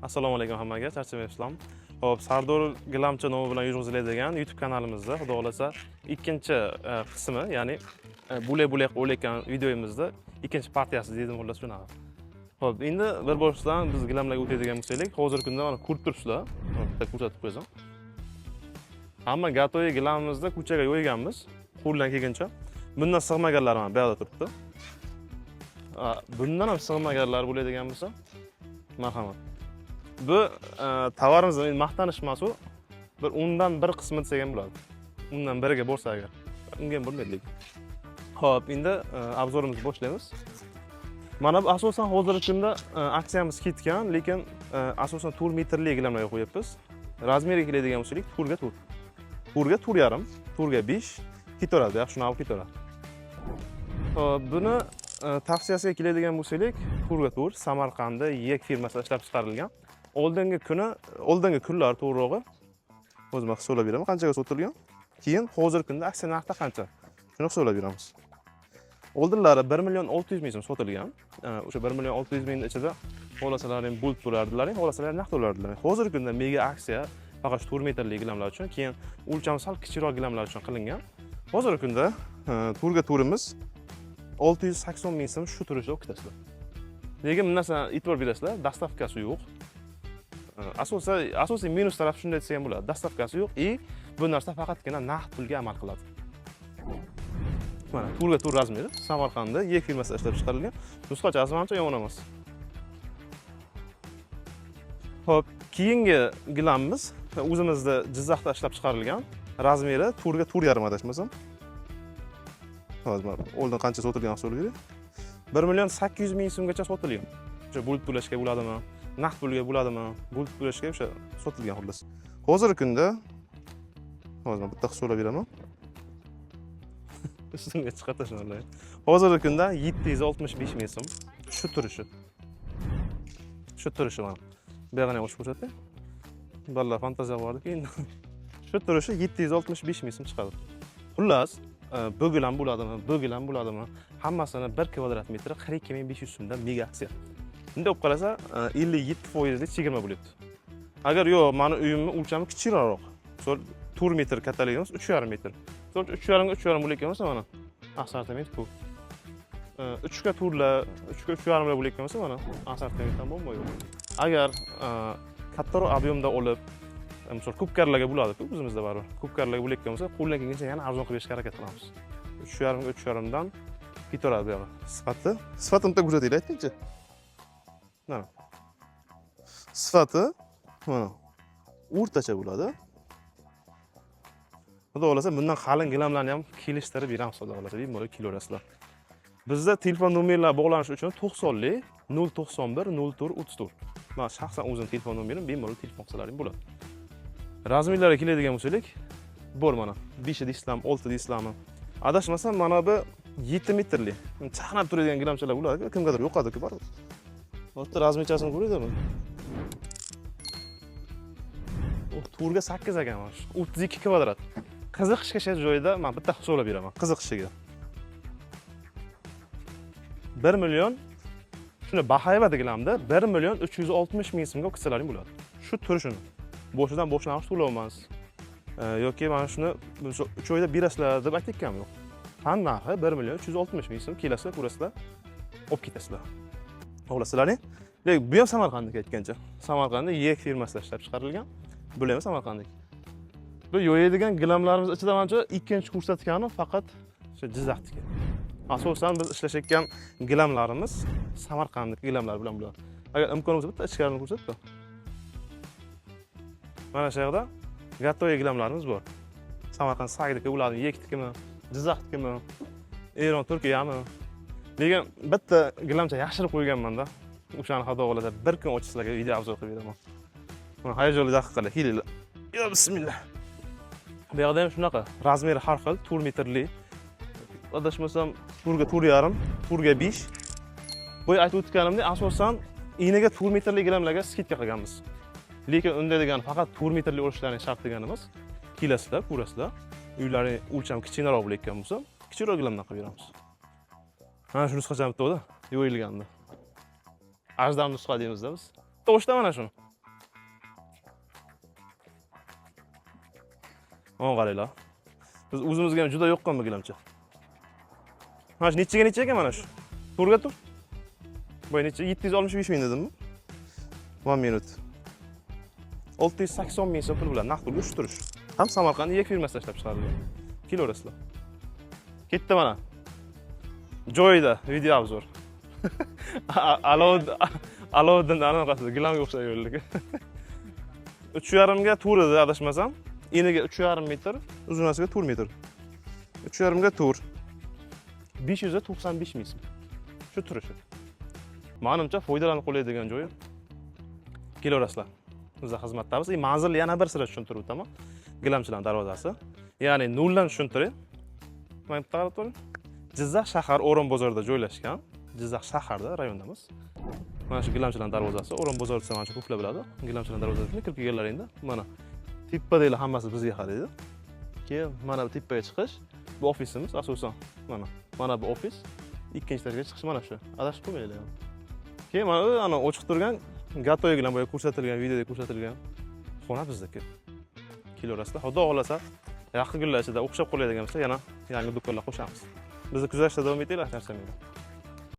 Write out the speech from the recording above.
Assalomu alaykum hammaga, charchamayapsizlar islom. Xo'p, Sardor Gilamcha nomi bilan yurg'iziladigan YouTube kanalimizda, xudo xolasa, ikkinchi qismi, ya'ni bo'lak-bo'lak o'layotgan videomizda ikkinchi partiyasi deydim xullas shunaqa. Xo'p, endi bir boshdan biz gilamlarga o'tadigan bo'lsak, hozirgi kunda mana ko'rib turibsizlar. Bitta ko'rsatib qo'ysam. Hamma gatoy gilamimizda ko'chaga yo'yganmiz, qo'ldan kelgancha. Bundan sig'maganlar mana bu yerda turibdi. Bundan ham sig'maganlar bo'ladigan bo'lsa, marhamat. Bu tovarimizni maqtanish emas u. Bir undan bir qismi desak ham bo'ladi. Undan biriga bo'lsa agar. Unga ham bo'lmaydi lekin. Xo'p, endi obzorimizni boshlaymiz. Mana bu asosan hozirgi kunda aksiyamiz ketgan, lekin asosan 4 metrli gilamlarga qo'yapmiz. Razmeriga keladigan bo'lsak, turga tur. Turga tur yarim, turga 5 ketaveradi, yaxshi shuni olib ketaveradi. Xo'p, buni tavsiyasiga keladigan bo'lsak, turga tur Samarqandda Yek firmasida ishlab chiqarilgan. Oldingi kunlar to'g'rirog'i o'zim hisoblab beraman, qanchaga sotilgan. Keyin hozirgi kunda aksiya narxi qancha? Shuni hisoblab beramiz. Oldinlari 1.600.000 so'm sotilgan. O'sha 1.600.000 ichida xolasalar ham bo'lib turardilar, xolasalar naqd to'lardilar. Hozirgi kunda mega aksiya faqat 4 metrli gilamlar uchun, keyin o'lchami sal kichikroq gilamlar uchun qilingan. Hozirgi kunda turga turimiz 680.000 so'm shu turishda o'qitasizlar. Lekin bu narsani e'tibor berasizlar, dastavkasi yo'q. Asosiy minus taraf shunday desam bo'ladi. Dastavkasi yo'q bu narsa faqatgina naqd pulga amal qiladi. Mana turga tur razmeri Samarqandda Yek firmasida ishlab chiqarilgan. Nusxachasi ancha yomon emas. Xo'p, keyingi gilamimiz o'zimizda Jizzaxda ishlab chiqarilgan. Razmeri turga tur yarim adashmasam. Hozir oldin qancha sotilgan hisoblaylik. 1.800.000 so'mgacha sotilgan. O'sha bo'lib to'lashga bo'ladimi? Naqd pulga bo'ladimi? Bo'lib to'lashga o'sha sotilgan xullas. Hozirgi kunda hozir bitta hisoblab beraman. Ustimga chiqadi shunday. Hozirgi kunda 765.000 so'm shu turishi. Shu turishi mana. Bu yerga o'xshab ko'rsatdi. Balla fantaziya bordi keyin. Shu turishi 765.000 so'm chiqadi. Xullas, bu gilam bo'ladimi? Bu gilam bo'ladimi? Hammasini 1 kvadrat metri 42.500 so'mdan mega aksiya. Endi olib qarasa 57% chegirma bo'lyapti. Agar yo'q, meni uyimni o'lchami kichikroq. Misol 4 metr kattaligimiz 3.5 metr. Misol 3.5 ga 3.5 bo'layotgan bo'lsa mana assortiment bu. 3 ga turlar, 3 ga 3.5 bo'layotgan bo'lsa mana assortimentdan bo'lmaydi. Agar kattaroq ob'yomda olib, misol ko'pkarlarga bo'ladi-ku o'zimizda bor. Ko'pkarlarga bo'layotgan bo'lsa, qo'ldan kelgancha yana arzon qilib berishga harakat qilamiz. 3.5 ga 3.5 dan ketaveradi bu yoqqa. Sifatini bitta ko'rsataylik, aytingchi. Mana. Sifati mana o'rtacha bo'ladi. Xudo xolasa bundan qalin gilamlarni ham kelishtirib beramiz, xudo xolasa, bemalol kelaverasizlar. Bizda telefon nomerlar bog'lanish uchun 90lik 091 04 34. Men shaxsan o'zim telefon nomerim, bemalol telefon qilsalaring bo'ladi. Razmerlarga keladigan bo'lsak, bor mana 5 deysizlarmi, 6 deysizlarmi? Adashmasam mana bu 7 metrli. Chaqnab turadigan gilamchalar bo'ladi, kimgadir yo'qadi-ku bor. O'rta razmerchasini ko'rdingmi? O turga 8 ekan mana shu. 32 kvadrat. Qiziqishga joyida men bitta hisoblab beraman. Qiziqishiga. 1 million shuni bahayba deganimda 1.360.000 so'mga o'qisalaring bo'ladi. Shu turishini. Boshidan boshlanish to'lovmas. Yoki mana shuni 3 oyda berasizlar deb aytganman yo'q. Ham narxi 1.360.000 so'm, kelasizlar, ko'rasizlar, olib ketasizlar. Xohlasizlarning. Lekin bu ham Samarqandga aytgancha. Samarqandda Yek firmasida ishlab chiqarilgan. Bu ham Samarqandlik. Bu yo'yadigan gilamlarimiz ichida menimcha ikkinchi ko'rsatganim faqat o'sha Jizzaxniki. Asosan biz ishlashayotgan gilamlarimiz Samarqandlik gilamlar bilan bo'ladi. Agar imkon bo'lsa bitta ichkarini ko'rsatdi. Mana shu yerda gatoy gilamlarimiz bor. Samarqand Saydiki bo'ladimi, Yeknikimi, Jizzaxnikimi, Eron Turkiyami? Lekin bitta gilamcha yashirib qo'yganman-da. O'shani xudo xolasa bir kun ochsizlarga video obzor qilib beraman. Mana hayajonli daqiqalar, kelinglar. Yo bismillah. Bu yerda ham shunaqa, razmeri har xil, 4 metrli. Adashmasam, turga 4.5, turga 5. Bo'y aytib o'tganimdek, asosan eniga 4 metrli gilamlarga skidka qilganmiz. Lekin unda degan faqat 4 metrli o'rishlarini shart deganimiz. Kelasizlar, ko'rasizlar. Uylaring o'lchami kichikroq bo'layotgan bo'lsa, kichikroq gilamdan qilib beramiz. Mana shu nusxacham bitta yo'yilganda. Ajdam nusxa deymiz-da biz. To'shda mana shuni. Mana qaranglar. Biz o'zimizga ham juda yoqqan bu gilamcha. Mana shu necha ekan mana shu? To'rga tur. Bu necha? 765 ming dedimmi? 1 minut. 680 ming so'm pul bilan naqd pulga turish. Ham Samarqand yak firmasida ishlab chiqarilgan. Kelarasizlar. Ketdi mana. Joyida video obzor. Alodin anaqasida gilamga o'xshab yo'llik. 3,5 ga to'r edi adashmasam. Eniga 3,5 metr, uzunasiga 4 metr. 3,5 ga to'r. 595 ming so'm. Shu turishi. Menimcha foydalanib qo'yadigan joyi. Kelarasizlar. Bizda xizmatdamiz. Manzilni yana bir sira tushuntirib o'taman. Gilamchilar darvozasi. Ya'ni noldan tushuntiring. Mana bu qarab turing. Jizzax shahar O'rinbozorda joylashgan. Jizzax shaharda rayondamiz. Mana shu gilamchilar darvozasi O'rinbozor desa mana shu ko'plar biladi. Gilamchilar darvozasiga kirib kelganlaringda mana tepadagina hammasi bizga qaraydi. Keyin mana bu tepaga chiqish, bu ofisimiz asosan. Mana bu ofis. Ikkinchi etajga chiqish mana shu. Adashib qo'ymanglar. Keyin mana ana ochiq turgan gatoy bilan boya ko'rsatilgan videoda ko'rsatilgan xona bizniki. Kelarasizlar. Xudo xolasa yaqin kunlar ichida o'xshab qoladigan bo'lsa yana yangi do'konlar qo'shamiz. Bizni kuzatishda davom etinglar, charchamaylar.